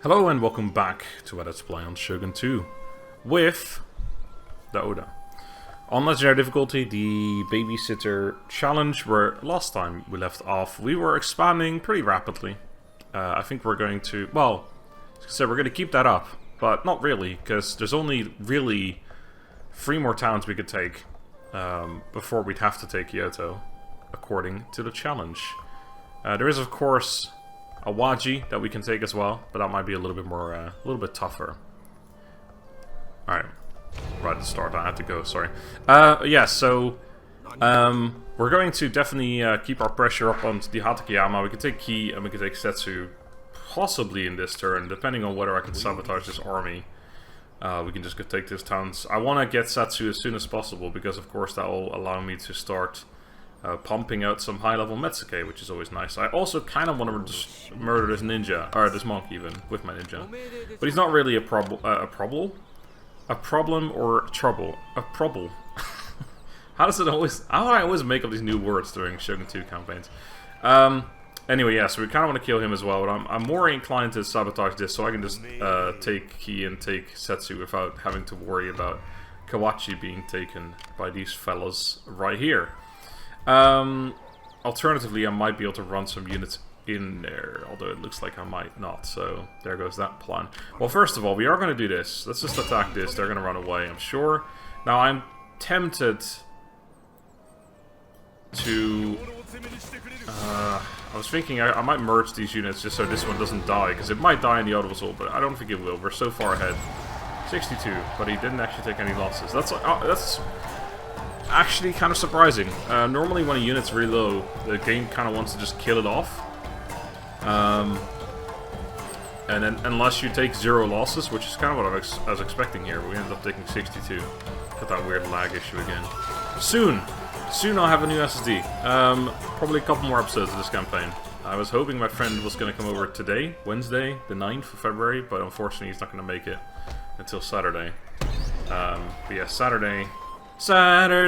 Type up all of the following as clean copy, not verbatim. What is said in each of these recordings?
Hello and welcome back to a Let's Play on Shogun 2 with the Oda. On Legendary difficulty, the Babysitter challenge, where last time we left off, we were expanding pretty rapidly. I think we're going to, well, so we're going to keep that up, but not really, because there's only really 3 more towns we could take before we'd have to take Kyoto, according to the challenge. There is, of course, a Waji that we can take as well, but that might be a little bit more, a little bit tougher. Alright, right at the start, I had to go, sorry. Yeah, so, we're going to definitely keep our pressure up on the Takeda. We can take Ki and we can take Setsu, possibly in this turn, depending on whether I can sabotage this army. We can just go take these towns. I want to get Setsu as soon as possible, because of course that will allow me to start pumping out some high-level Metsuke, which is always nice. I also kind of want to just murder this ninja, or this monk even, with my ninja. But he's not really a problem or trouble. A problem. How do I always make up these new words during Shogun 2 campaigns? Anyway, yeah, so we kind of want to kill him as well, but I'm more inclined to sabotage this, so I can just take Ki and take Setsu without having to worry about Kawachi being taken by these fellas right here. Alternatively, I might be able to run some units in there, although it looks like I might not, so there goes that plan. Well, first of all, we are going to do this. Let's just attack this. They're going to run away, I'm sure. Now, I'm tempted to... I was thinking I might merge these units just so this one doesn't die, because it might die in the other Vassal, but I don't think it will. We're so far ahead. 62, but he didn't actually take any losses. That's actually kind of surprising. Normally when a unit's really low, the game kind of wants to just kill it off. And then, unless you take 0 losses, which is kind of what I was expecting here, but we ended up taking 62. Got that weird lag issue again. Soon I'll have a new SSD. Probably a couple more episodes of this campaign. I was hoping my friend was going to come over today, Wednesday, the 9th of February, but unfortunately he's not going to make it until Saturday. But yeah, Saturday, sorry.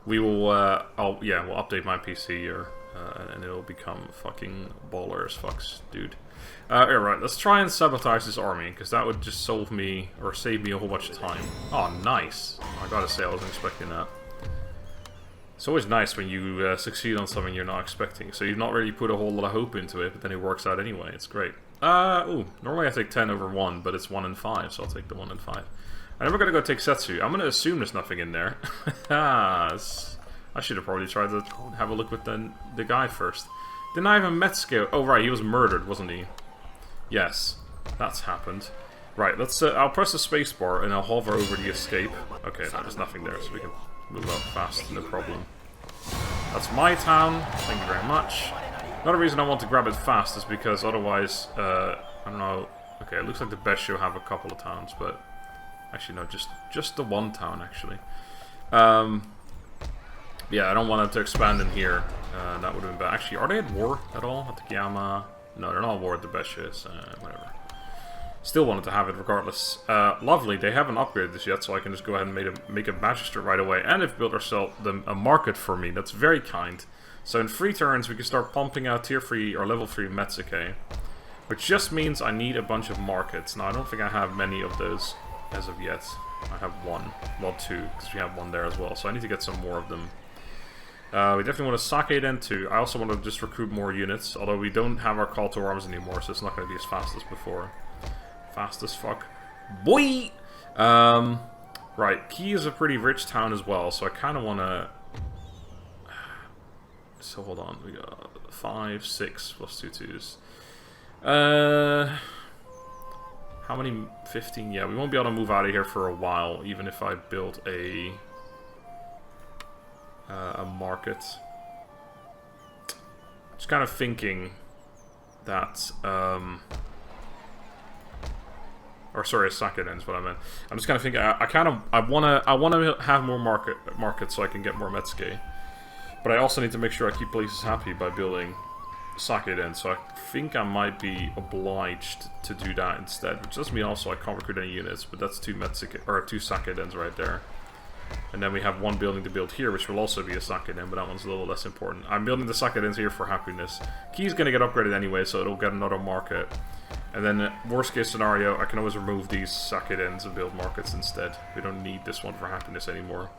We will, we'll update my PC and it'll become fucking baller as fucks, dude. Alright, let's try and sabotage this army, because that would just save me a whole bunch of time. Oh, nice. I gotta say, I wasn't expecting that. It's always nice when you succeed on something you're not expecting, so you've not really put a whole lot of hope into it, but then it works out anyway. It's great. Normally I take 10 over 1, but it's 1 and 5, so I'll take the 1 and 5. And then we're gonna go take Setsu. I'm gonna assume there's nothing in there. I should have probably tried to have a look with the guy first. Didn't I have a Metsuke? Oh right, he was murdered, wasn't he? Yes, that's happened. Right, let's. I'll press the spacebar and I'll hover over the escape. Okay, no, there's nothing there, so we can move out fast, no problem. That's my town. Thank you very much. Another reason I want to grab it fast is because otherwise, I don't know. Okay, it looks like the best show have a couple of towns, but actually no, just the one town actually. Yeah, I don't want it to expand in here. That would have been bad. Actually, are they at war at all? Takeda? No, they're not at war at the best shows. Whatever. Still wanted to have it regardless. Lovely, they haven't upgraded this yet, so I can just go ahead and make a magistrate right away. And they've built ourselves a market for me. That's very kind. So in 3 turns, we can start pumping out tier 3 or level 3 Metsuke. Which just means I need a bunch of markets. Now, I don't think I have many of those as of yet. I have 1. Well, 2, because we have 1 there as well. So I need to get some more of them. We definitely want to sake then too. I also want to just recruit more units, although we don't have our call to arms anymore, so it's not going to be as fast as before. Fast as fuck. Boy! Right, Ki is a pretty rich town as well, so I kind of want to... So hold on, we got 5, 6 plus 2 twos. How many? 15? Yeah, we won't be able to move out of here for a while, even if I build a market. Just kind of thinking that, or sorry, a sake then is what I meant. I'm just kind of thinking. I want to have more markets so I can get more Metsuke, but I also need to make sure I keep places happy by building sake den. So I think I might be obliged to do that instead, which doesn't mean also I can't recruit any units. But that's 2 Metsuke or 2 sake dens right there. And then we have one building to build here, which will also be a Sakiden, but that one's a little less important. I'm building the Sakidens here for happiness. Key's going to get upgraded anyway, so it'll get another market. And then, worst case scenario, I can always remove these Sakidens and build markets instead. We don't need this one for happiness anymore.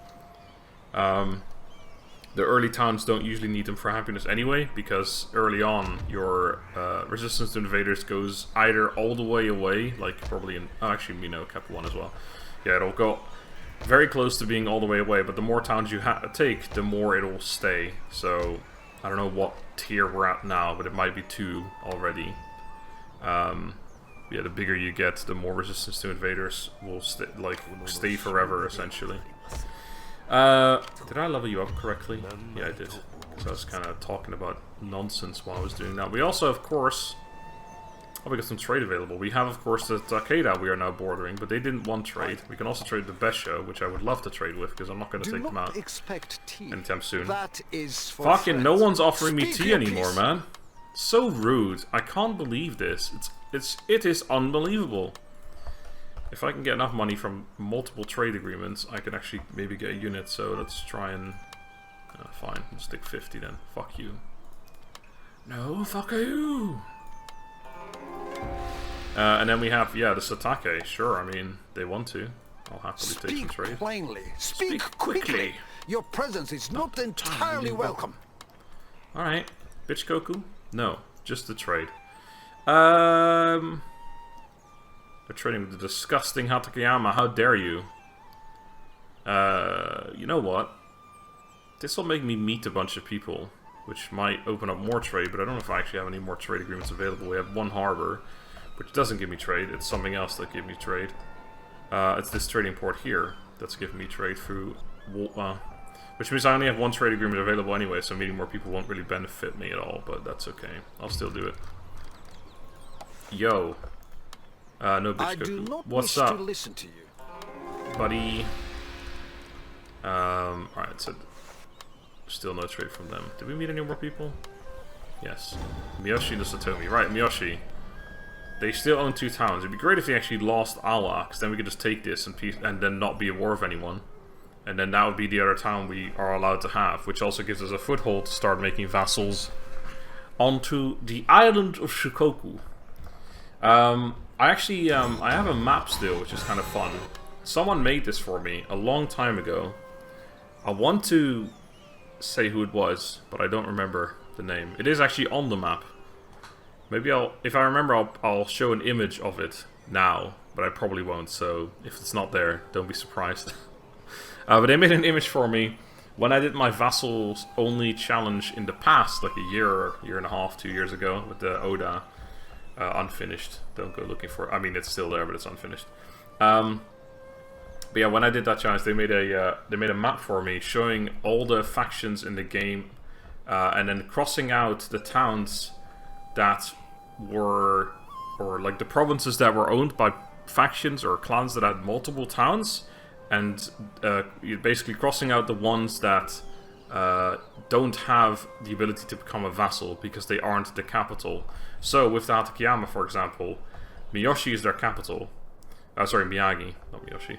The early towns don't usually need them for happiness anyway, because early on, your resistance to invaders goes either all the way away, like probably in... Oh, actually, Cap 1 as well. Yeah, it'll go very close to being all the way away, but the more towns you take, the more it'll stay. So, I don't know what tier we're at now, but it might be 2 already. Yeah, the bigger you get, the more resistance to invaders will stay forever, essentially. Did I level you up correctly? Yeah, I did. So I was kind of talking about nonsense while I was doing that. We also, of course... Oh, we got some trade available. We have, of course, the Takeda we are now bordering, but they didn't want trade. We can also trade the Besho, which I would love to trade with, because I'm not going to take them out anytime soon. Fucking no one's offering me tea anymore, man. So rude. I can't believe this. It is unbelievable. If I can get enough money from multiple trade agreements, I can actually maybe get a unit, so let's try and... fine, we'll stick 50 then. Fuck you. No, fuck you! And then we have, yeah, the Satake. Sure, I mean, they want to. I'll happily take some trade. Speak plainly. Speak quickly. Your presence is not entirely welcome. Alright. Bitch Koku? No, just the trade. They're trading with the disgusting Hatakeyama. How dare you? You know what? This will make me meet a bunch of people, which might open up more trade, but I don't know if I actually have any more trade agreements available. We have one harbor, which doesn't give me trade. It's something else that gives me trade. It's this trading port here that's giving me trade through... which means I only have one trade agreement available anyway, so meeting more people won't really benefit me at all, but that's okay. I'll still do it. Yo. No bitch Goku. What's up? To listen to you. Buddy. Alright, so... Still no trade from them. Did we meet any more people? Yes. Miyoshi no Satomi. Right, Miyoshi. They still own 2 towns. It'd be great if they actually lost Awa, because then we could just take this and then not be at war with anyone. And then that would be the other town we are allowed to have, which also gives us a foothold to start making vassals onto the island of Shikoku. I have a map still, which is kind of fun. Someone made this for me a long time ago. I want to say who it was, but I don't remember the name. It is actually on the map. Maybe if I remember, I'll show an image of it now, but I probably won't, so if it's not there, don't be surprised. But they made an image for me when I did my vassals only challenge in the past, like a year and a half, 2 years ago, with the Oda unfinished. Don't go looking for it. I mean, it's still there, but it's unfinished. But yeah, when I did that challenge, they made a map for me showing all the factions in the game, and then crossing out the towns that were, or like the provinces that were owned by factions or clans that had multiple towns, and basically crossing out the ones that don't have the ability to become a vassal because they aren't the capital. So with the Hatakeyama, for example, Miyoshi is their capital. Sorry, Miyagi, not Miyoshi.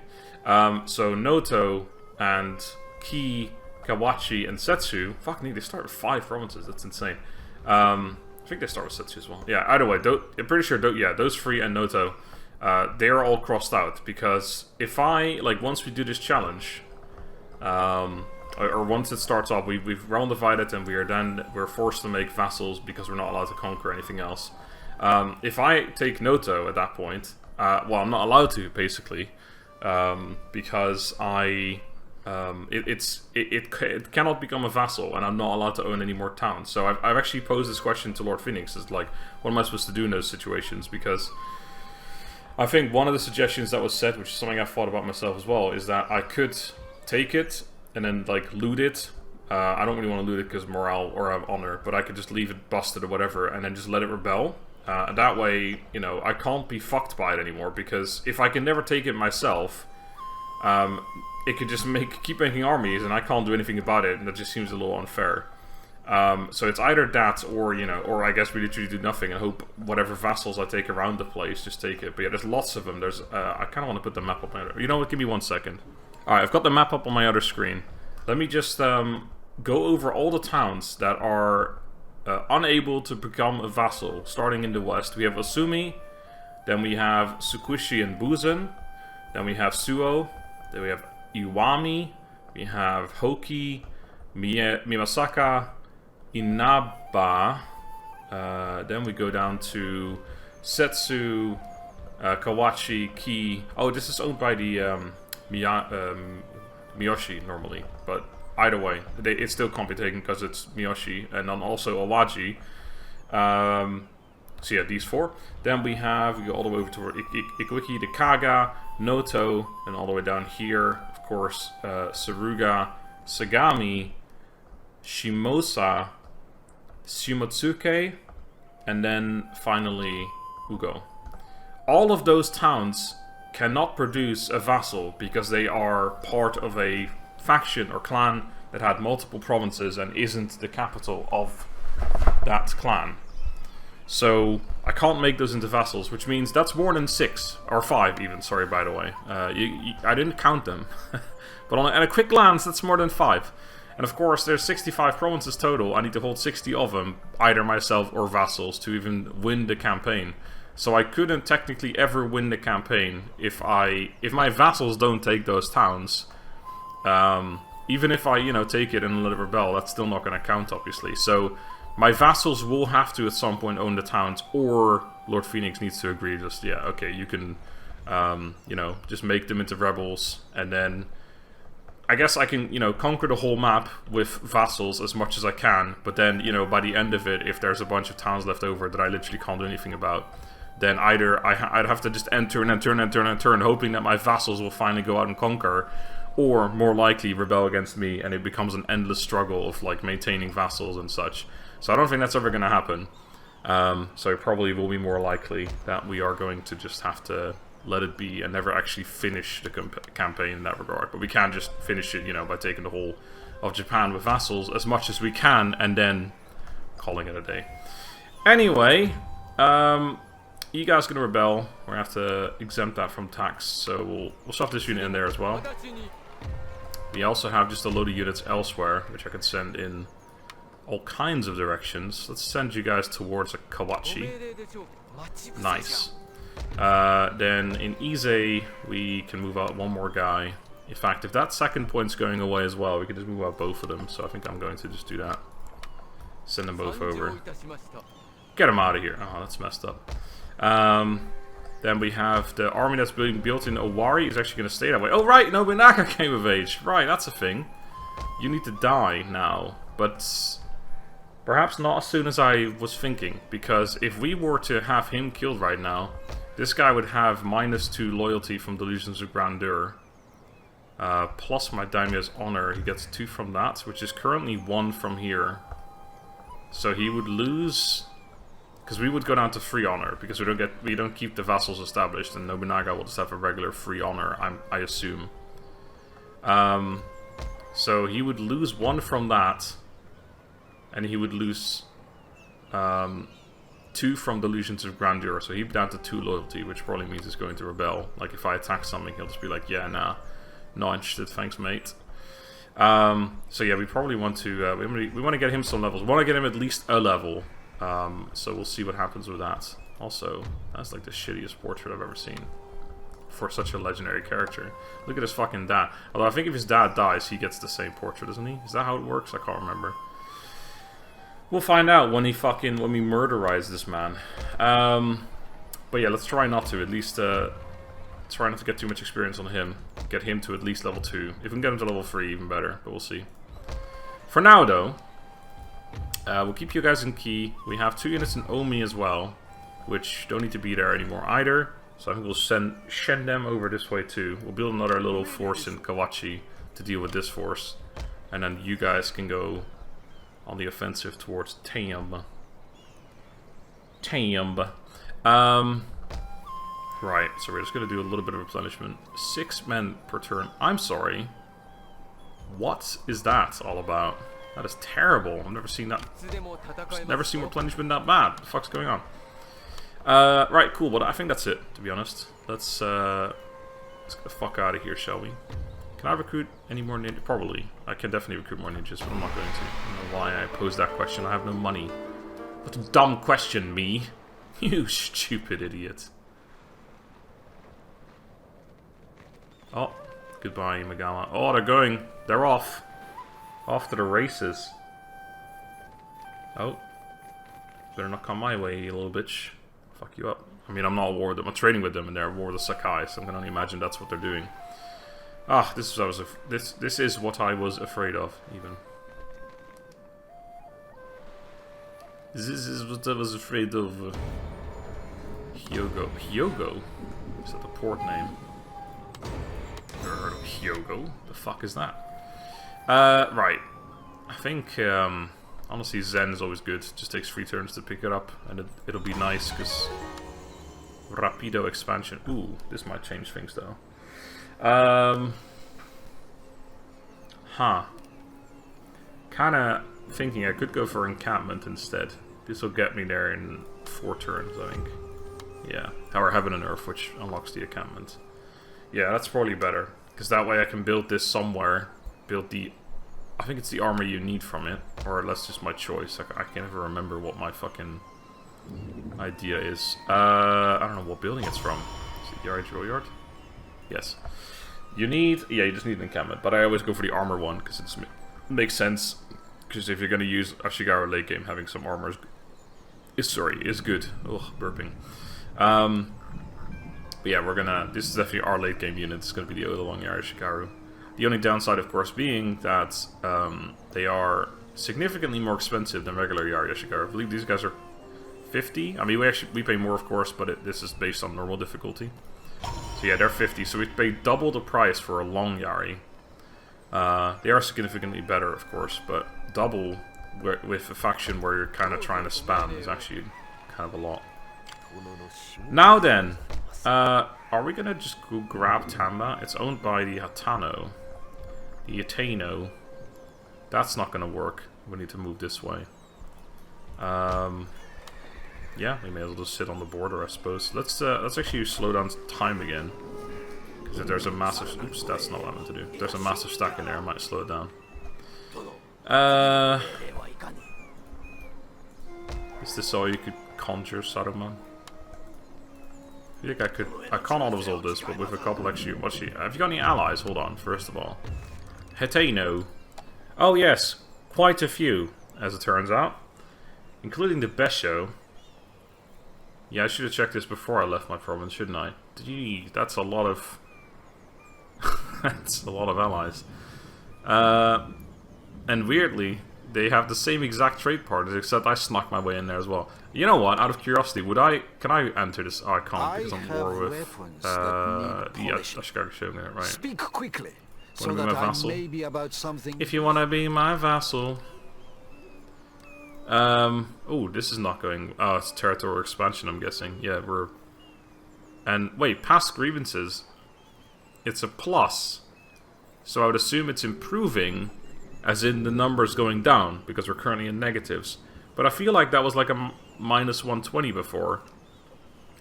So Noto and Ki, Kawachi, and Setsu. Fuck me, they start with 5 provinces. That's insane. I think they start with Setsu as well. Yeah, either way, I'm pretty sure, those 3 and Noto, they are all crossed out, because if once we do this challenge, or once it starts off, we've round divided and we're forced to make vassals because we're not allowed to conquer anything else. If I take Noto at that point, well, I'm not allowed to, basically, because it cannot become a vassal, and I'm not allowed to own any more towns. So I've actually posed this question to Lord Phoenix, is like, what am I supposed to do in those situations? Because I think one of the suggestions that was said, which is something I've thought about myself as well, is that I could take it and then like loot it. I don't really want to loot it because morale or honor, but I could just leave it busted or whatever, and then just let it rebel. And that way, you know, I can't be fucked by it anymore, because if I can never take it myself, it could just keep making armies, and I can't do anything about it, and that just seems a little unfair. So it's either that, or, you know, or I guess we literally do nothing and hope whatever vassals I take around the place just take it. But yeah, there's lots of them. There's, I kind of want to put the map up there. You know what? Give me 1 second. Alright, I've got the map up on my other screen. Let me just go over all the towns that are unable to become a vassal, starting in the west. We have Osumi, then we have Tsukushi and Buzen, then we have Suo, then we have Iwami, we have Hoki, Mimasaka, Inaba, then we go down to Setsu, Kawachi, Ki. Oh, this is owned by the Miyoshi normally, but either way, it's still complicating because it's Miyoshi, and then also Awaji. So yeah, these four. Then we go all the way over to Ikuiki, the Kaga, Noto, and all the way down here, of course, Saruga, Sagami, Shimosa, Shimotsuke, and then finally Ugo. All of those towns cannot produce a vassal because they are part of a faction or clan that had multiple provinces and isn't the capital of that clan. So I can't make those into vassals, which means that's more than 6 or 5 even. Sorry, by the way, I didn't count them, but at a quick glance, that's more than 5. And of course, there's 65 provinces total. I need to hold 60 of them, either myself or vassals, to even win the campaign. So I couldn't technically ever win the campaign if my vassals don't take those towns. Even if I, take it and let it rebel, that's still not going to count, obviously. So my vassals will have to at some point own the towns, or Lord Phoenix needs to agree. Just okay, you can, just make them into rebels, and then I guess I can, conquer the whole map with vassals as much as I can. But then, by the end of it, if there's a bunch of towns left over that I literally can't do anything about, then either I'd have to just enter and enter and enter and enter, hoping that my vassals will finally go out and conquer, or more likely rebel against me, and it becomes an endless struggle of like maintaining vassals and such. So I don't think that's ever going to happen. So it probably will be more likely that we are going to just have to let it be and never actually finish the campaign in that regard. But we can just finish it, by taking the whole of Japan with vassals as much as we can, and then calling it a day. Anyway, you guys gonna rebel. We're gonna have to exempt that from tax, so we'll shove this unit in there as well. We also have just a load of units elsewhere, which I could send in all kinds of directions. Let's send you guys towards a Kawachi. Nice. Then in Ize, we can move out one more guy. In fact, if that second point's going away as well, we can just move out both of them. So I think I'm going to just do that. Send them both over. Get them out of here. Oh, that's messed up. Then we have the army that's being built in Owari is actually going to stay that way. Oh, right, Nobunaga came of age. Right, that's a thing. You need to die now, but perhaps not as soon as I was thinking, because if we were to have him killed right now, this guy would have -2 loyalty from Delusions of Grandeur, plus my Daimyo's honor. He gets 2 from that, which is currently 1 from here. So he would lose, because we would go down to free honor, because we don't keep the vassals established, and Nobunaga will just have a regular free honor, I assume. So he would lose 1 from that, and he would lose 2 from Delusions of Grandeur, so he'd be down to 2 loyalty, which probably means he's going to rebel. Like, if I attack something, he'll just be like, yeah, nah, not interested, thanks, mate. So yeah, we probably want to, we want to get him some levels. We want to get him at least a level. So we'll see what happens with that. Also, that's like the shittiest portrait I've ever seen for such a legendary character. Look at his fucking dad. Although I think if his dad dies, he gets the same portrait, doesn't he? Is that how it works? I can't remember. We'll find out when we murderize this man. But yeah, let's try not to. At least try not to get too much experience on him. Get him to at least level 2. If we can get him to level 3, even better. But we'll see. For now, though, we'll keep you guys in key. We have 2 units in Omi as well, which don't need to be there anymore either. So I think we'll send them over this way too. We'll build another little force in Kawachi to deal with this force, and then you guys can go on the offensive towards Tam. Right, so we're just going to do a little bit of replenishment. 6 men per turn. I'm sorry. What is that all about? That is terrible. I've never seen that. Never seen replenishment that bad. What the fuck's going on? Right, cool. Well, I think that's it, to be honest. Let's get the fuck out of here, shall we? Can I recruit any more ninjas? Probably. I can definitely recruit more ninjas, but I'm not going to. I don't know why I posed that question. I have no money. What a dumb question, me. You stupid idiot. Oh, goodbye, Imagawa. Oh, they're going. They're off. Off to the races. Oh. Better not come my way, you little bitch. Fuck you up. I mean, I'm not at war with them. I'm trading with them, and they're at war with the Sakai, so I can only imagine that's what they're doing. Ah, this is what I was afraid of, even. This is what I was afraid of. Hyogo. Hyogo? Is that the port name? Never heard of Hyogo. The fuck is that? Right. I think, honestly, Zen is always good. It just takes 3 turns to pick it up, and it'll be nice, because... Rapido expansion. Ooh, this might change things, though. Kinda thinking I could go for encampment instead. This will get me there in 4 turns, I think. Yeah. Or Heaven and Earth, which unlocks the encampment. Yeah, that's probably better. Because that way I can build this somewhere. Build the... I think it's the armor you need from it. Or that's just my choice. I can't ever remember what my fucking idea is. I don't know what building it's from. Is it Yari Drill Yard? Yes. You need... Yeah, you just need an encampment. But I always go for the armor one, because it makes sense. Because if you're going to use Ashigaru late game, having some armor is good. Ugh, burping. But yeah, we're gonna... This is definitely our late game unit. It's going to be the Oda Long Yari Ashigaru. The only downside, of course, being that they are significantly more expensive than regular Yari Ashigaru. I believe these guys are 50. I mean, we pay more, of course, but this is based on normal difficulty. So yeah, they're 50. So we pay double the price for a long Yari. They are significantly better, of course, but double with a faction where you're kind of trying to spam is actually kind of a lot. Now then, are we gonna just go grab Tamba? It's owned by the Hatano. The Atano. That's not gonna work. We need to move this way. Yeah, we may as well just sit on the border, I suppose. Let's actually slow down time again. Because if there's a massive... Oops, that's not what I meant to do. If there's a massive stack in there, I might slow it down. Is this all you could conjure, Saruman? I think I could... I can't auto-resolve this, but with a couple extra... Have you got any allies? Hold on, first of all. Heteno. Oh yes, quite a few, as it turns out. Including the Besho. Yeah, I should have checked this before I left my province, shouldn't I? Gee, that's a lot of... that's a lot of allies. And weirdly, they have the same exact trade partners, except I snuck my way in there as well. You know what? Out of curiosity, can I enter this? Oh, I can't because I'm war with Ashikaga Shogun, right? Speak quickly, so Wanna be that my vassal? I may be about something. If you want to be my vassal. Oh, this is not going... Oh, it's territorial expansion, I'm guessing. Yeah, we're... And, wait, past grievances. It's a plus. So I would assume it's improving, as in the numbers going down, because we're currently in negatives. But I feel like that was like a minus 120 before.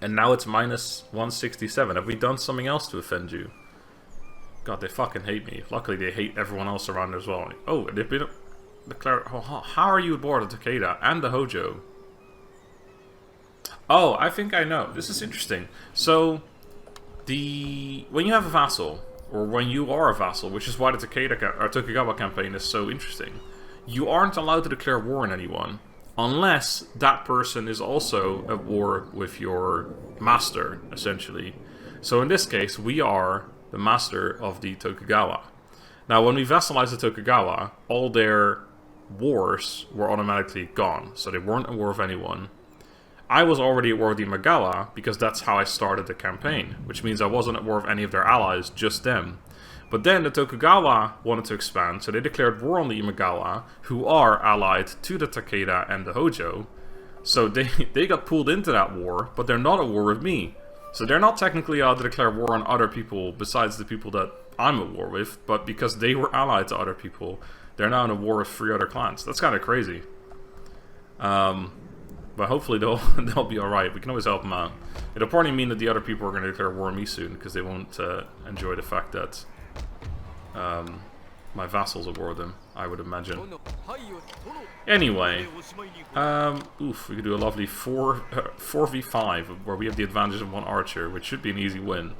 And now it's minus 167. Have we done something else to offend you? God, they fucking hate me. Luckily, they hate everyone else around as well. Oh, they've been... Declare, how are you aboard the Takeda and the Hojo? Oh, I think I know. This is interesting. So, when you have a vassal, or when you are a vassal, which is why the Tokugawa campaign is so interesting, you aren't allowed to declare war on anyone unless that person is also at war with your master, essentially. So in this case, we are the master of the Tokugawa. Now, when we vassalized the Tokugawa, all their wars were automatically gone, so they weren't at war with anyone. I was already at war with the Imagawa, because that's how I started the campaign, which means I wasn't at war with any of their allies, just them. But then the Tokugawa wanted to expand, so they declared war on the Imagawa, who are allied to the Takeda and the Hojo. So they got pulled into that war, but they're not at war with me. So they're not technically allowed to declare war on other people besides the people that I'm at war with, but because they were allied to other people, they're now in a war with 3 other clans. That's kind of crazy. But hopefully they'll be alright. We can always help them out. It'll probably mean that the other people are going to declare war on me soon, because they won't enjoy the fact that my vassals aboard them, I would imagine. Anyway, oof, we could do a lovely 4v5 where we have the advantage of one archer, which should be an easy win.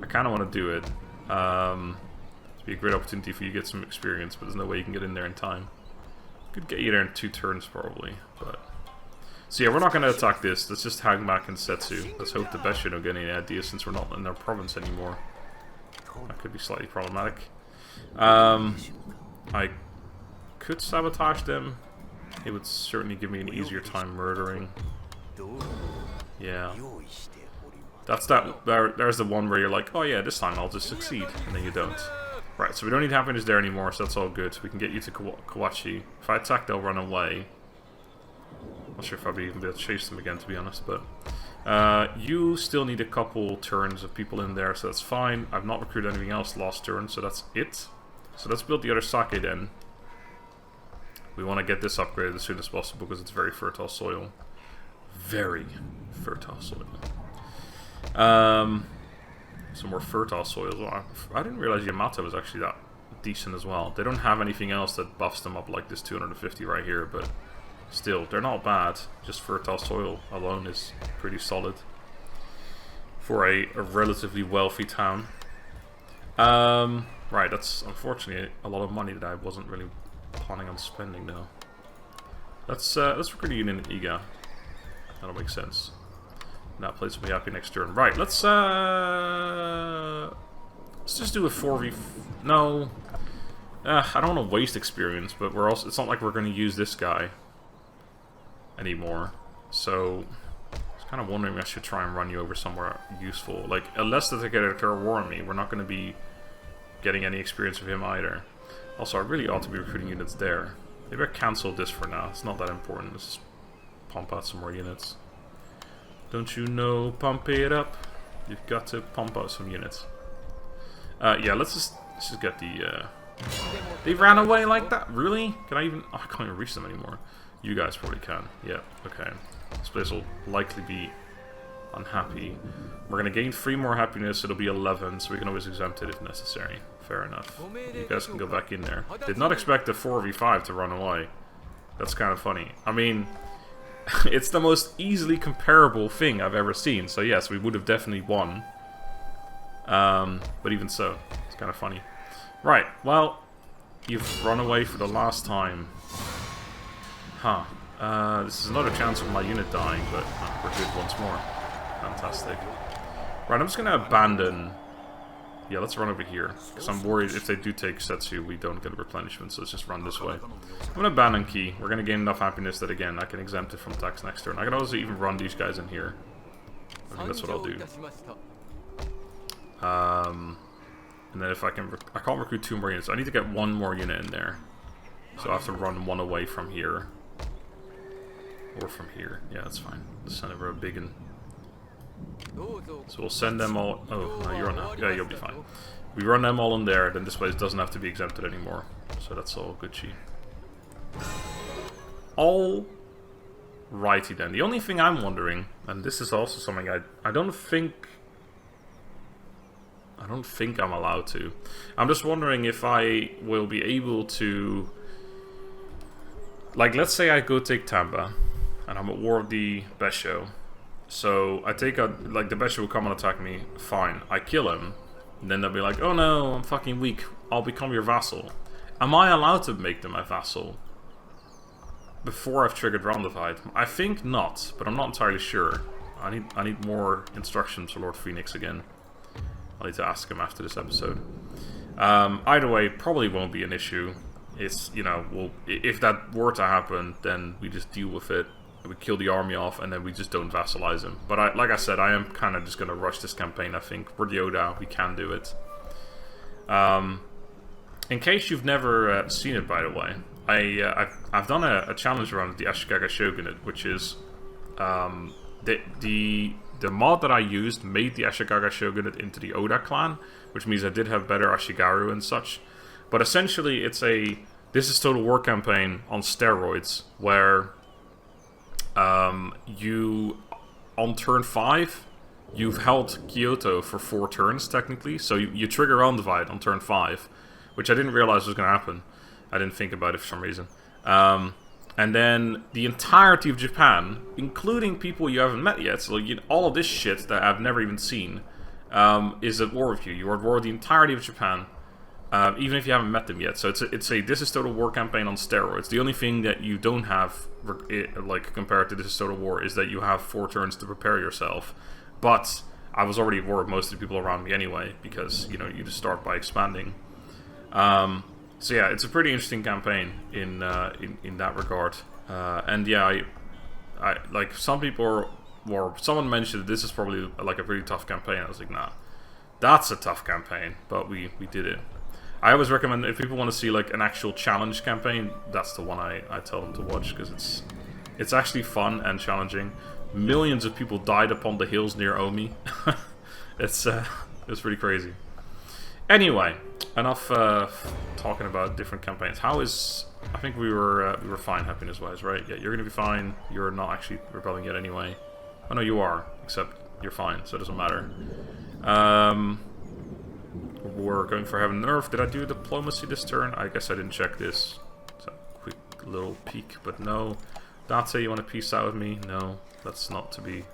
I kind of want to do it. It'd be a great opportunity for you to get some experience, but there's no way you can get in there in time. Could get you there in 2 turns probably, but... So yeah, we're not going to attack this. Let's just hang back and Setsu. Let's hope the Besho don't get any ideas since we're not in their province anymore. That could be slightly problematic. I could sabotage them. It would certainly give me an easier time murdering. Yeah. That's that. There's the one where you're like, oh yeah, this time I'll just succeed, and then you don't. Right, so we don't need happiness there anymore, so that's all good. We can get you to Kawachi. If I attack, they'll run away. Not sure if I'll even be able to chase them again, to be honest, but... you still need a couple turns of people in there, so that's fine. I've not recruited anything else last turn, so that's it. So let's build the other sake then. We want to get this upgraded as soon as possible because it's very fertile soil. Very fertile soil. Some more fertile soil as well. I didn't realize Yamato was actually that decent as well. They don't have anything else that buffs them up like this 250 right here, but still, they're not bad. Just fertile soil alone is pretty solid for a relatively wealthy town. Right, that's unfortunately a lot of money that I wasn't really planning on spending though. Let's recruit a unit in Iga. That'll make sense. That place will be happy next turn. Right, let's just do a 4v... No. I don't want to waste experience, but we're also... It's not like we're going to use this guy anymore. So, I was kind of wondering if I should try and run you over somewhere useful. Like, unless the Takeda warn me, we're not going to be getting any experience with him either. Also, I really ought to be recruiting units there. Maybe I cancel this for now. It's not that important. Let's just pump out some more units. Don't you know, pump it up. You've got to pump out some units. Yeah, let's just get the... They ran away like that? Really? Can I even... Oh, I can't even reach them anymore. You guys probably can. Yeah, okay. This place will likely be unhappy. We're going to gain 3 more happiness. It'll be 11, so we can always exempt it if necessary. Fair enough. You guys can go back in there. Did not expect the 4v5 to run away. That's kind of funny. I mean... It's the most easily comparable thing I've ever seen, so yes, we would have definitely won. But even so, it's kind of funny. Right, well, you've run away for the last time. Huh. This is another chance of my unit dying, but we're good once more. Fantastic. Right, I'm just going to abandon... Yeah, let's run over here, because I'm worried if they do take Setsu, we don't get a replenishment, so let's just run this way. I'm going to abandon Key. We're going to gain enough happiness that, again, I can exempt it from tax next turn. I can also even run these guys in here. I think that's what I'll do. And then if I can... I can't recruit 2 more units. I need to get 1 more unit in there. So I have to run 1 away from here. Or from here. Yeah, that's fine. Let's send over a big one. So we'll send them all... Oh, no, you're on now. Yeah, you'll be fine. We run them all in there, then this place doesn't have to be exempted anymore. So that's all Gucci. Alrighty then. The only thing I'm wondering, and this is also something I don't think I'm allowed to. I'm just wondering if I will be able to... Like, let's say I go take Tamba, and I'm at war with the Besho. So I take out, like, the Besho will come and attack me, fine, I kill him, and then they'll be like, oh no, I'm fucking weak, I'll become your vassal. Am I allowed to make them my vassal before I've triggered Roundified? I think not, but I'm not entirely sure. I need more instructions for Lord Phoenix again. I'll need to ask him after this episode. Either way, probably won't be an issue. It's, you know, if that were to happen, then we just deal with it. We kill the army off, and then we just don't vassalize him. But like I said, I am kind of just going to rush this campaign, I think. We're the Oda, we can do it. In case you've never seen it, by the way, I've done a challenge around the Ashikaga Shogunate, which is... The mod that I used made the Ashikaga Shogunate into the Oda clan, which means I did have better Ashigaru and such. But essentially, it's a... This is Total War campaign on steroids, where... on turn 5, you've held Kyoto for 4 turns, technically. So you trigger Roundified on turn 5. which I didn't realize was going to happen. I didn't think about it for some reason. And then the entirety of Japan, including people you haven't met yet, so all of this shit that I've never even seen, is at war with you. You are at war with the entirety of Japan, even if you haven't met them yet. So it's a This is Total War campaign on steroids. The only thing that you don't have, like compared to This is Total War, is that you have 4 turns to prepare yourself. But I was already at war with most of the people around me anyway, because you just start by expanding. So yeah, it's a pretty interesting campaign in that regard. And yeah, I like some people or someone mentioned that this is probably like a pretty tough campaign. I was like, nah, that's a tough campaign, but we did it. I always recommend if people want to see like an actual challenge campaign, that's the one I tell them to watch, because it's actually fun and challenging. Millions of people died upon the hills near Omi. It's pretty crazy. Anyway, enough talking about different campaigns. How is... I think we were fine happiness-wise, right? Yeah, you're gonna be fine. You're not actually rebelling yet anyway. Oh no, you are. Except you're fine, so it doesn't matter. We're going for Heaven and Earth. Did I do diplomacy this turn? I guess I didn't check this. So, quick little peek, but no. Date, you want to peace out with me? No, that's not to be...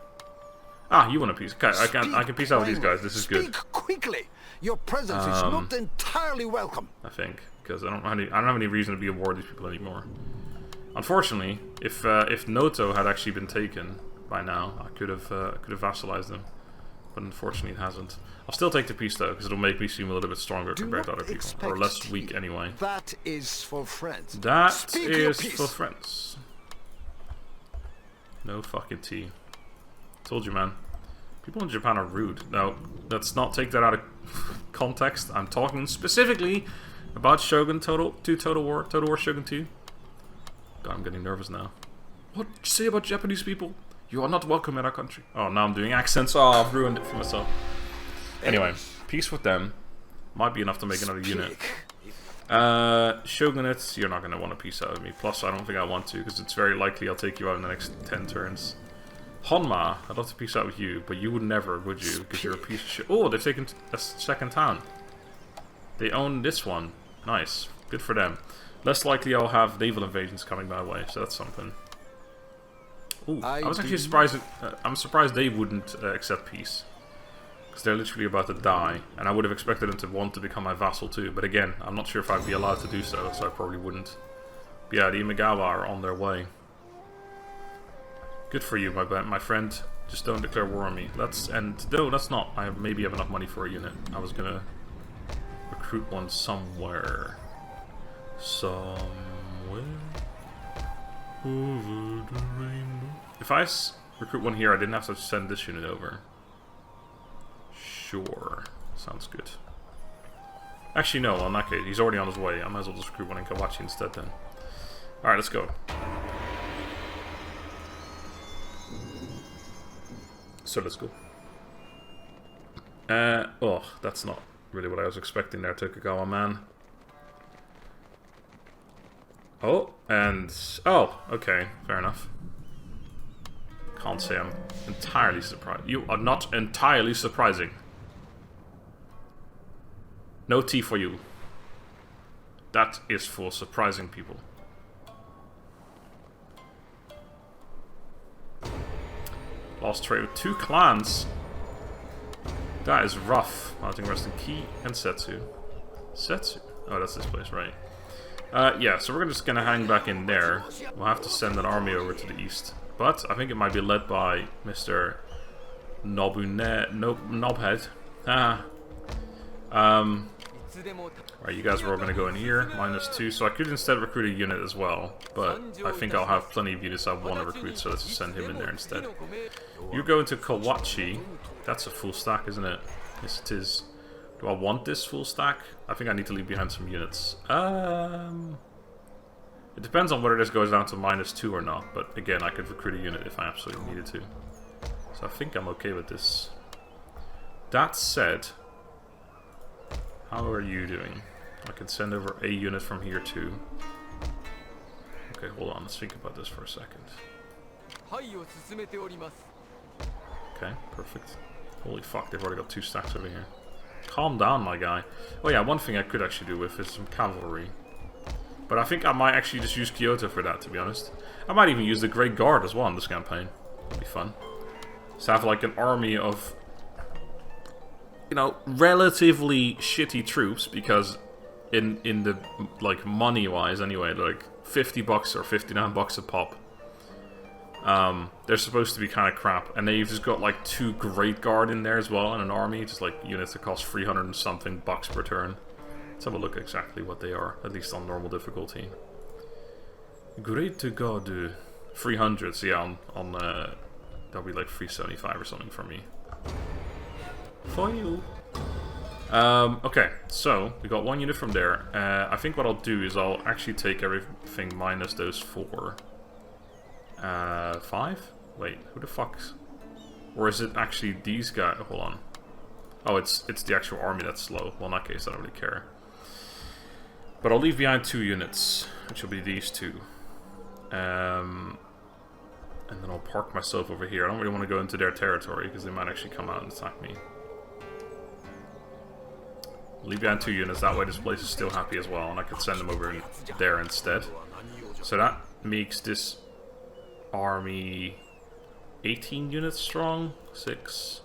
Ah, you want to peace. Okay, I can peace out with these guys. This is good. Speak quickly. Your presence is not entirely welcome. I think, because I don't have any reason to be at war with these people anymore. Unfortunately, if Noto had actually been taken by now, I could have vassalized them, but unfortunately it hasn't. I'll still take the peace though, because it'll make me seem a little bit stronger compared to other people, or less weak anyway. That is for friends. That is for friends. No fucking tea. Told you, man. People in Japan are rude. Now, let's not take that out of context. I'm talking specifically about Shogun Total War Shogun 2. God, I'm getting nervous now. What did you say about Japanese people? You are not welcome in our country. Oh, now I'm doing accents. Oh, I've ruined it for myself. Anyway, peace with them. Might be enough to make another unit. Shogunates, you're not going to want to peace out with me. Plus, I don't think I want to, because it's very likely I'll take you out in the next 10 turns. Honma, I'd love to peace out with you, but you would never, would you? Because you're a piece of shit. Oh, they've taken a second town. They own this one. Nice. Good for them. Less likely I'll have naval invasions coming my way, so that's something. Ooh, I was actually surprised. I'm surprised they wouldn't accept peace. Because they're literally about to die, and I would have expected them to want to become my vassal too. But again, I'm not sure if I'd be allowed to do so, so I probably wouldn't. But yeah, the Imagawa are on their way. Good for you, my friend. Just don't declare war on me. No, that's not. I maybe have enough money for a unit. I was gonna recruit one somewhere. Somewhere over the rainbow. If I recruit one here, I didn't have to send this unit over. Sure. Sounds good. Actually, no, in that case, he's already on his way. I might as well just recruit one in Kawachi instead then. Alright, let's go. So let's go. Oh, that's not really what I was expecting there, Tokugawa man. Oh, and... Oh, okay, fair enough. Can't say I'm entirely surprised. You are not entirely surprising. No tea for you. That is for surprising people. Lost trade with 2 clans. That is rough. Mounting Resting Key and Setsu. Setsu? Oh, that's this place, right. Yeah, so we're just gonna hang back in there. We'll have to send an army over to the east. But I think it might be led by Mr. Knobhead. Right, you guys are all gonna go in here. -2, so I could instead recruit a unit as well. But I think I'll have plenty of units I want to recruit, so let's just send him in there instead. You go into Kawachi. That's a full stack, isn't it? Yes, it is. Do I want this full stack? I think I need to leave behind some units. It depends on whether this goes down to -2 or not, but again, I could recruit a unit if I absolutely needed to. So I think I'm okay with this. That said, how are you doing? I can send over a unit from here too. Okay, hold on, let's think about this for a second. Okay, perfect. Holy fuck, they've already got 2 stacks over here. Calm down, my guy. Oh yeah, one thing I could actually do with is some cavalry. But I think I might actually just use Kyoto for that, to be honest. I might even use the Great Guard as well in this campaign. That'd be fun. So have like an army of, you know, relatively shitty troops, because in the, like, money-wise anyway, they're like $50 or $59 a pop. They're supposed to be kind of crap, and they've just got like 2 Great Guard in there as well in an army, just like units that cost 300 and something bucks per turn. Let's have a look exactly what they are, at least on normal difficulty. Great God, 300, so yeah, on that'll be like 375 or something for me. For you. Okay, so we got 1 unit from there. I think what I'll do is I'll actually take everything minus those 4. 5? Wait, who the fuck's... Or is it actually these guys? Hold on. Oh, it's the actual army that's slow. Well, in that case, I don't really care. But I'll leave behind 2 units, which will be these 2. And then I'll park myself over here. I don't really want to go into their territory, because they might actually come out and attack me. Leave behind 2 units, that way this place is still happy as well, and I could send them over there instead. So that makes this army 18 units strong. 6,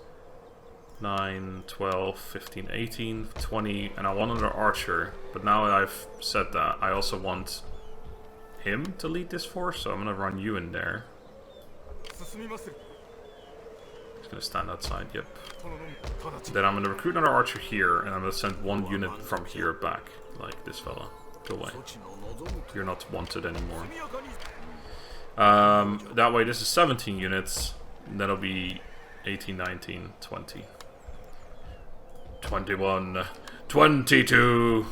9, 12, 15, 18, 20, and I want another archer. But now that I've said that, I also want him to lead this force, so I'm gonna run you in there. He's gonna stand outside, yep. Then I'm gonna recruit another archer here, and I'm gonna send 1 unit from here back, like this fella. Go away. You're not wanted anymore. That way this is 17 units, and that'll be 18, 19, 20. 21, 22!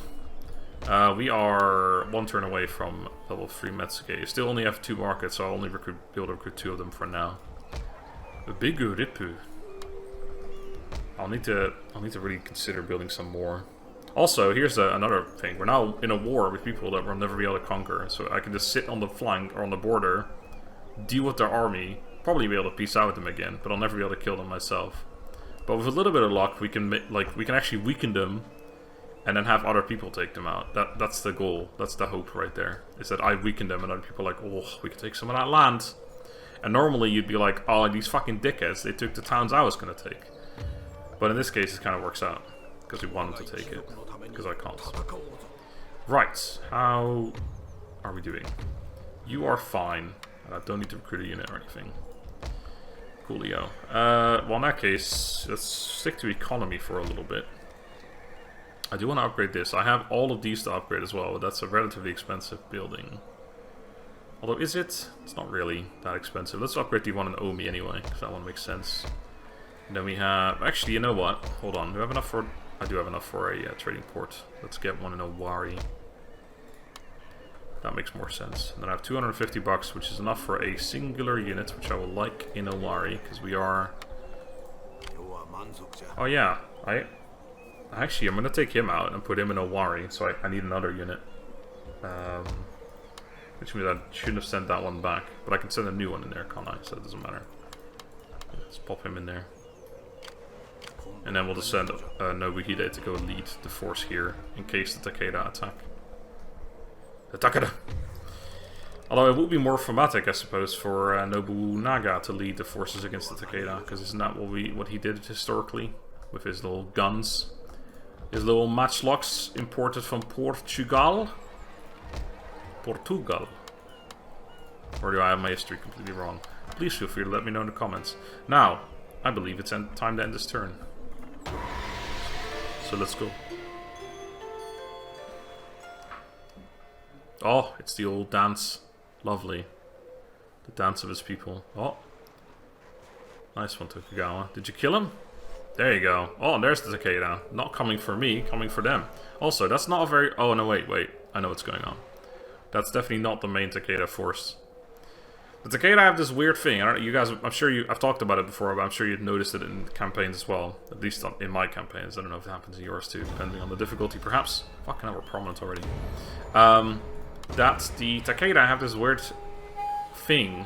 We are 1 turn away from level 3 Metsuke. Still only have 2 markets, so I'll only be able to recruit 2 of them for now. A big Ripu. I'll need to really consider building some more. Also, here's another thing. We're now in a war with people that we'll never be able to conquer. So I can just sit on the flank or on the border, deal with their army, probably be able to peace out with them again, but I'll never be able to kill them myself. But with a little bit of luck, we can actually weaken them, and then have other people take them out. That's the goal. That's the hope right there. Is that I weaken them, and other people are like, oh, we can take some of that land. And normally you'd be like, oh, these fucking dickheads, they took the towns I was gonna take. But in this case, it kind of works out, because we want them to take it, because I can't. Right, how are we doing? You are fine, and I don't need to recruit a unit or anything. Coolio. Well, in that case, let's stick to economy for a little bit. I do want to upgrade this. I have all of these to upgrade as well, but that's a relatively expensive building. Although, is it? It's not really that expensive. Let's upgrade the one in Omi anyway, because that one makes sense. And then we have... Actually, you know what? Hold on. Do I have enough for... I do have enough for a trading port. Let's get one in Owari. That makes more sense. And then I have 250 bucks, which is enough for a singular unit, which I will like in Owari, because we are... Oh yeah, Actually, I'm going to take him out and put him in Owari, so I need another unit. Which means I shouldn't have sent that one back. But I can send a new one in there, can't I? So it doesn't matter. Let's pop him in there. And then we'll just send Nobuhide to go lead the force here, in case the Takeda attack. The Takeda! Although it would be more dramatic, I suppose, for Nobunaga to lead the forces against the Takeda, because isn't that what he did historically? With his little guns? His little matchlocks imported from Portugal? Portugal. Or do I have my history completely wrong? Please feel free to let me know in the comments. Now, I believe it's time to end this turn. So let's go. Oh, it's the old dance. Lovely. The dance of his people. Oh. Nice one, Tokugawa. Did you kill him? There you go. Oh, and there's the Takeda. Not coming for me, coming for them. Also, that's not a very... Oh, no, wait. I know what's going on. That's definitely not the main Takeda force. The Takeda have this weird thing. I don't know, you guys... I've talked about it before, but I'm sure you've noticed it in campaigns as well. At least in my campaigns. I don't know if it happens in yours too, depending on the difficulty, perhaps. Fucking hell, we're prominent already. That the Takeda have this weird thing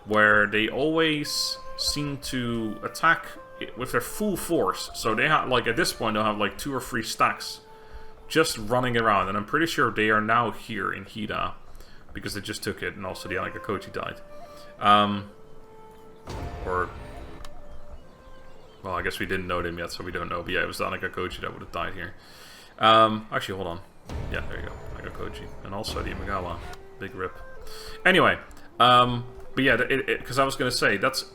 where they always seem to attack with their full force. So they have, like, at this point, they'll have like 2 or 3 stacks just running around, and I'm pretty sure they are now here in Hida because they just took it, and also the Anakakoji died. Or, well, I guess we didn't know them yet, so we don't know. But yeah, it was the Anakakoji that would have died here. Actually, hold on. Yeah, there you go, Anakakoji, and also the Imagawa. Big rip. Anyway, but yeah, because I was gonna say that's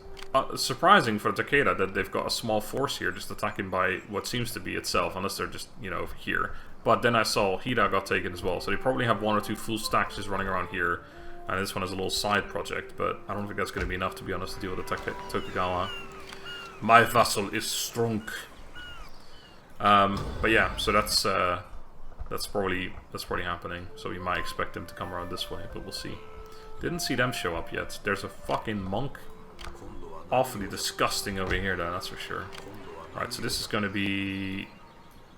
surprising for Takeda that they've got a small force here just attacking by what seems to be itself, unless they're just, you know, here. But then I saw Hida got taken as well, so they probably have 1 or 2 full stacks just running around here. And this one is a little side project, but I don't think that's going to be enough, to be honest, to deal with the Tokugawa. My vassal is strong. But yeah, so that's probably happening. So we might expect them to come around this way, but we'll see. Didn't see them show up yet. There's a fucking monk. Awfully disgusting over here, though, that's for sure. Alright, so this is going to be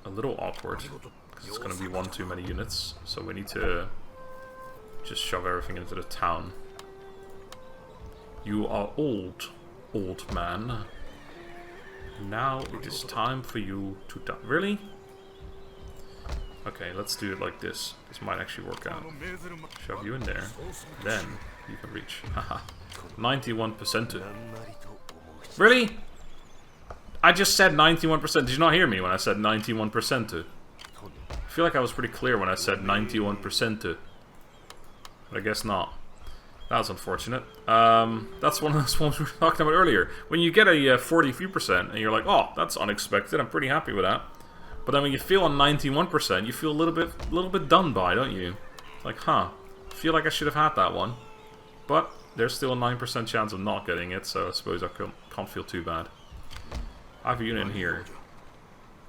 a little awkward, because it's going to be 1 too many units. So we need to just shove everything into the town. You are old man. Now it is time for you to die. Really? Okay, let's do it like this. This might actually work out. Shove you in there. Then you can reach. Haha. 91%. Really? I just said 91%. Did you not hear me when I said 91%? I feel like I was pretty clear when I said 91%. But I guess not. That was unfortunate. That's one of those ones we were talking about earlier. When you get a 43% and you're like, oh, that's unexpected, I'm pretty happy with that. But then when you feel on 91%, you feel a little bit done by, don't you? Like, huh, I feel like I should have had that one. But there's still a 9% chance of not getting it, so I suppose I can't feel too bad. I have a unit in here.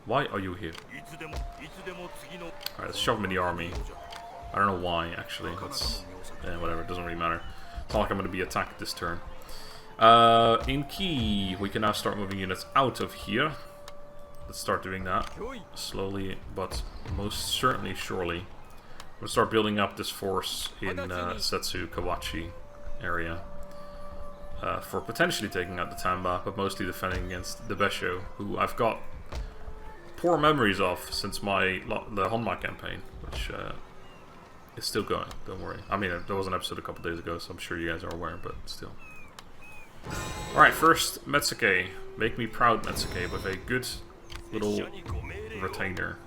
Why are you here? Alright, let's shove him in the army. I don't know why, actually. That's, yeah, whatever, it doesn't really matter. It's not like I'm going to be attacked this turn. In Key, we can now start moving units out of here. Let's start doing that. Slowly, but most certainly surely. We'll start building up this force in Setsu Kawachi area. For potentially taking out the Tamba, but mostly defending against the Besho, who I've got poor memories of since the Honma campaign, which is still going, don't worry. I mean, there was an episode a couple days ago, so I'm sure you guys are aware, but still. Alright, first, Metsuke. Make me proud, Metsuke, with a good little retainer.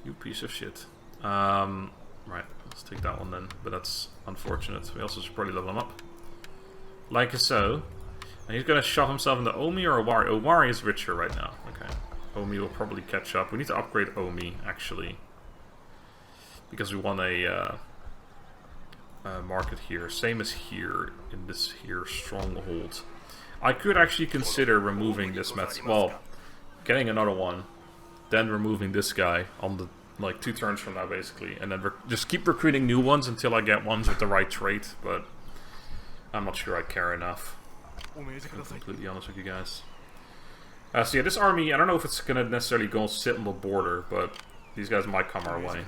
You piece of shit. Right, let's take that one then, but that's unfortunate. We also should probably level him up. Like so. And he's gonna shove himself into Omi or Owari. Owari is richer right now. Okay. Omi will probably catch up. We need to upgrade Omi, actually. Because we want a market here. Same as here, in this here stronghold. I could actually consider removing this well, getting another one, then removing this guy on the, like, 2 turns from now, basically. And then just keep recruiting new ones until I get ones with the right trait, but I'm not sure I care enough. To be completely honest with you guys. So yeah, this army, I don't know if it's gonna necessarily go sit on the border, but these guys might come our way.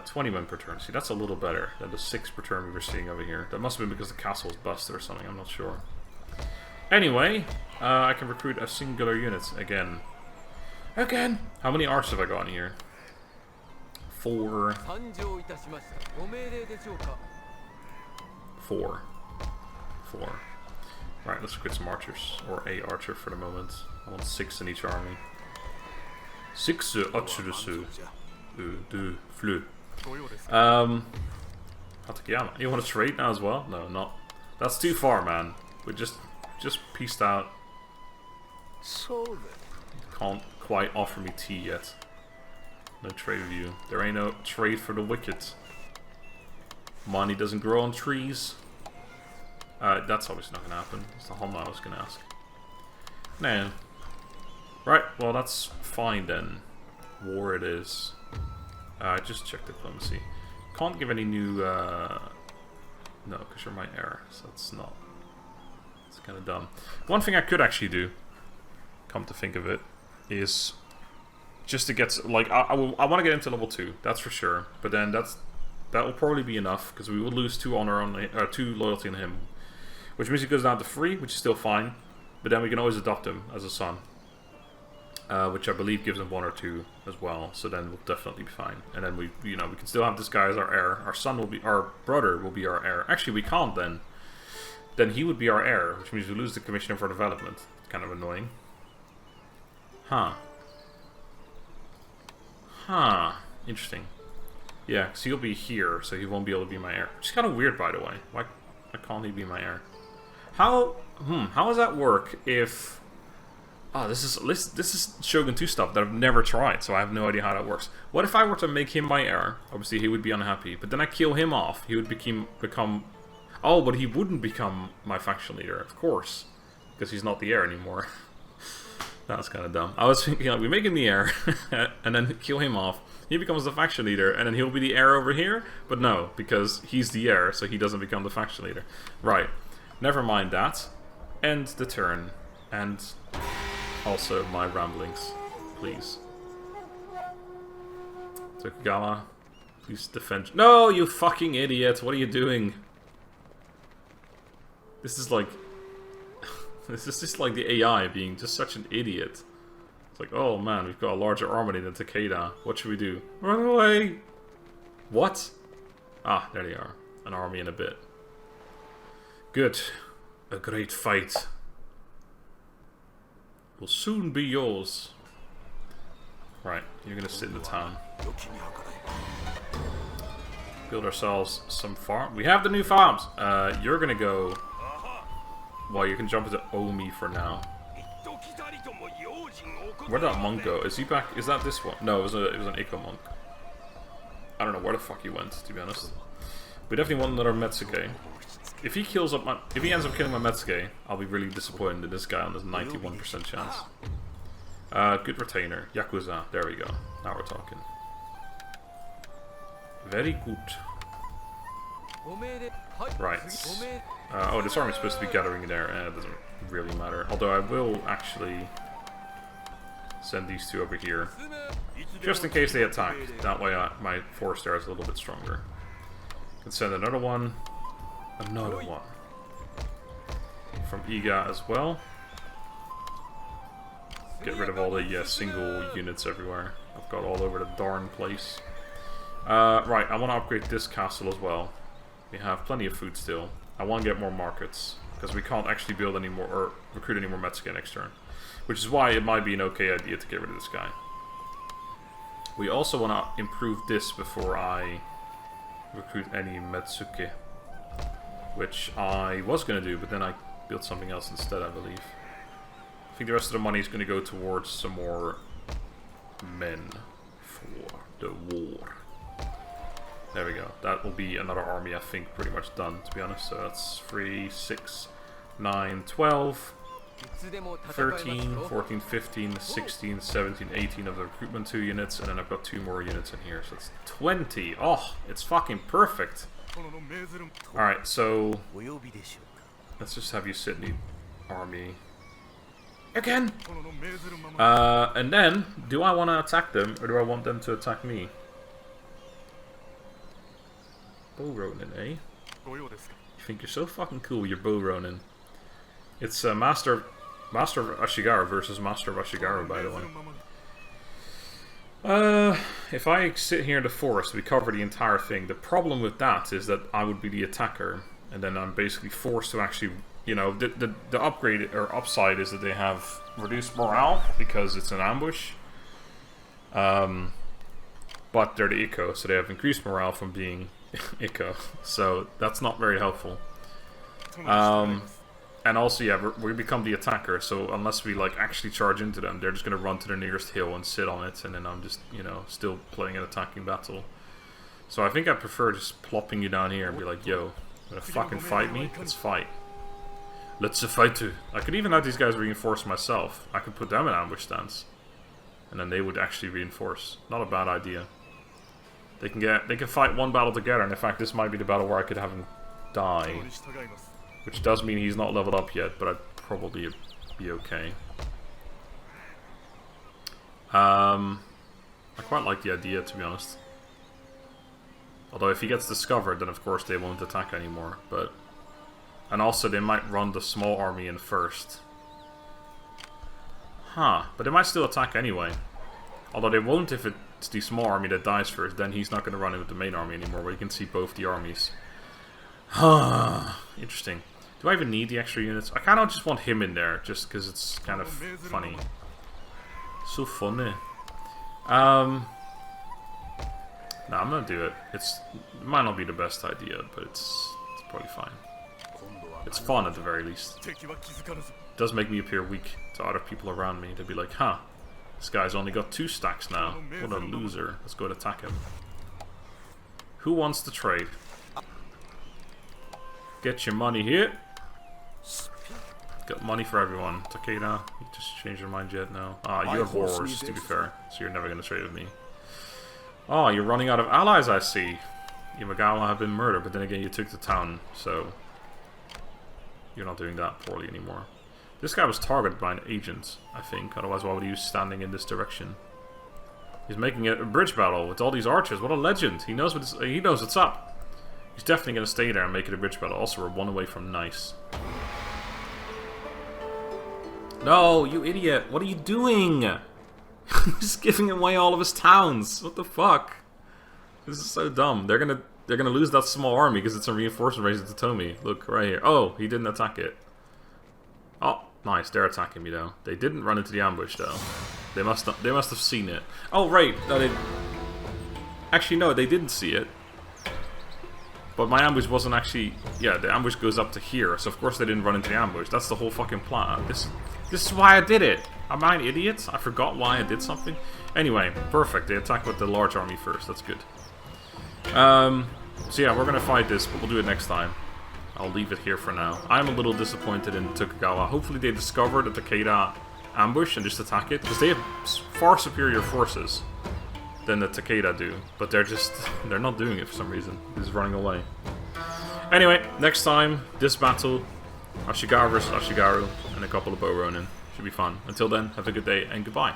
20 men per turn. See, that's a little better than the 6 per turn we were seeing over here. That must have been because the castle was busted or something, I'm not sure. Anyway, I can recruit a singular unit again. Again! How many archers have I got in here? 4. 4. Right, let's recruit some archers. Or a archer for the moment. I want 6 in each army. 6 archers. Du flu. Hatakeyama. You want to trade now as well? No, not. That's too far, man. We just pieced out. Can't quite offer me tea yet. No trade with you. There ain't no trade for the wicked. Money doesn't grow on trees. That's obviously not gonna happen. It's the Honma I was gonna ask. No. Right, well that's fine then. War it is. Just check diplomacy. Can't give any new, no, because you're my heir, so that's not, it's kind of dumb. One thing I could actually do, come to think of it, is just to get, like, I want to get into level 2, that's for sure, but then that's that will probably be enough, because we will lose 2 honor on the, 2 loyalty on him. Which means he goes down to 3, which is still fine. But then we can always adopt him as a son. Which I believe gives him 1 or 2 as well. So then we'll definitely be fine. And then we can still have this guy as our heir. Our son will be, our brother will be our heir. Actually, we can't then. Then he would be our heir, which means we lose the commissioner for development. Kind of annoying. Huh. Huh. Interesting. Yeah, because he'll be here, so he won't be able to be my heir. Which is kind of weird, by the way. Why can't he be my heir? How does that work if... Oh, this is Shogun 2 stuff that I've never tried, so I have no idea how that works. What if I were to make him my heir? Obviously, he would be unhappy, but then I kill him off. He would become... Oh, but he wouldn't become my faction leader, of course, because he's not the heir anymore. That's kind of dumb. I was thinking, like, we make him the heir, and then kill him off. He becomes the faction leader, and then he'll be the heir over here? But no, because he's the heir, so he doesn't become the faction leader. Right. Never mind that. End the turn. And... also, my ramblings, please. Tokugawa, please defend. No, you fucking idiot! What are you doing? This is like, this is just like the AI being just such an idiot. It's like, oh man, we've got a larger army than Takeda. What should we do? Run away! What? Ah, there they are. An army in a bit. Good. A great fight will soon be yours. Right, you're gonna sit in the town. Build ourselves some farm. We have the new farms! You're gonna go... Well, you can jump into Omi for now. Where did that monk go? Is he back? Is that this one? No, it was an Eco monk. I don't know where the fuck he went, to be honest. We definitely want another Metsuke. If he ends up killing my Metsuke, I'll be really disappointed in this guy on this 91% chance. Good retainer. Yakuza. There we go. Now we're talking. Very good. Right. Oh, this army's supposed to be gathering there. It doesn't really matter. Although I will actually send these 2 over here. Just in case they attack. That way my force there is a little bit stronger. Can send another one. Another one. From Iga as well. Get rid of all the single units everywhere. I've got all over the darn place. Right, I want to upgrade this castle as well. We have plenty of food still. I want to get more markets, because we can't actually build any more, or recruit any more Metsuke next turn. Which is why it might be an okay idea to get rid of this guy. We also want to improve this before I recruit any Metsuke. Which I was going to do, but then I built something else instead, I believe. I think the rest of the money is going to go towards some more men for the war. There we go. That will be another army, I think, pretty much done, to be honest. So that's 3, 6, 9, 12, 13, 14, 15, 16, 17, 18 of the recruitment 2 units, and then I've got 2 more units in here, so it's 20. Oh, it's fucking perfect. Alright, so let's just have you sit in the army again. And then, do I want to attack them, or do I want them to attack me? Bow Ronin, eh? You think you're so fucking cool, you're Bow Ronin. It's Master of Ashigaru versus Master of Ashigaru, by the way. If I sit here in the forest, we cover the entire thing. The problem with that is that I would be the attacker, and then I'm basically forced to actually, you know, the upgrade or upside is that they have reduced morale because it's an ambush. But they're the Eco, so they have increased morale from being Eco. So that's not very helpful. And also, yeah, we become the attacker, so unless we, like, actually charge into them, they're just going to run to the nearest hill and sit on it, and then I'm just, you know, still playing an attacking battle. So I think I prefer just plopping you down here and be like, yo, gonna fucking fight me? Let's fight. Let's fight. I could even have these guys reinforce myself. I could put them in ambush stance. And then they would actually reinforce. Not a bad idea. They can fight one battle together, and in fact this might be the battle where I could have him die. Which does mean he's not leveled up yet, but I'd probably be okay. I quite like the idea, to be honest. Although if he gets discovered, then of course they won't attack anymore. But and also they might run the small army in first. Huh, but they might still attack anyway. Although they won't if it's the small army that dies first, then he's not going to run in with the main army anymore, where you can see both the armies. Interesting. Do I even need the extra units? I kind of just want him in there, just because it's kind of funny. So funny. No, I'm going to do it. It might not be the best idea, but it's probably fine. It's fun at the very least. It does make me appear weak to other people around me. They'd be like, huh, this guy's only got 2 stacks now. What a loser. Let's go and attack him. Who wants to trade? Get your money here. Got money for everyone. Takeda, you just changed your mind yet? No. Ah, you have warlords, to be fair. So you're never going to trade with me. Oh, you're running out of allies, I see. Imagawa have been murdered, but then again you took the town, so you're not doing that poorly anymore. This guy was targeted by an agent, I think. Otherwise, why would he be standing in this direction? He's making a bridge battle with all these archers. What a legend! He knows what's up. He's definitely going to stay there and make it a bridge battle. Also, we're 1 away from nice. No, you idiot! What are you doing? He's giving away all of his towns. What the fuck? This is so dumb. They're gonna lose that small army because it's a reinforcement race to Tomi. Look right here. Oh, he didn't attack it. Oh, nice. They're attacking me though. They didn't run into the ambush though. They must have seen it. Oh right. No, actually no, they didn't see it. But my ambush wasn't actually... Yeah, the ambush goes up to here, so of course they didn't run into the ambush. That's the whole fucking plan. This is why I did it. Am I an idiot? I forgot why I did something. Anyway, perfect. They attack with the large army first. That's good. So yeah, we're gonna fight this, but we'll do it next time. I'll leave it here for now. I'm a little disappointed in Tokugawa. Hopefully they discover the Takeda ambush and just attack it, because they have far superior forces than the Takeda do, but they're not doing it for some reason. They're just running away. Anyway, next time, this battle, Ashigaru versus Ashigaru, and a couple of Bow Ronin. Should be fun. Until then, have a good day and goodbye.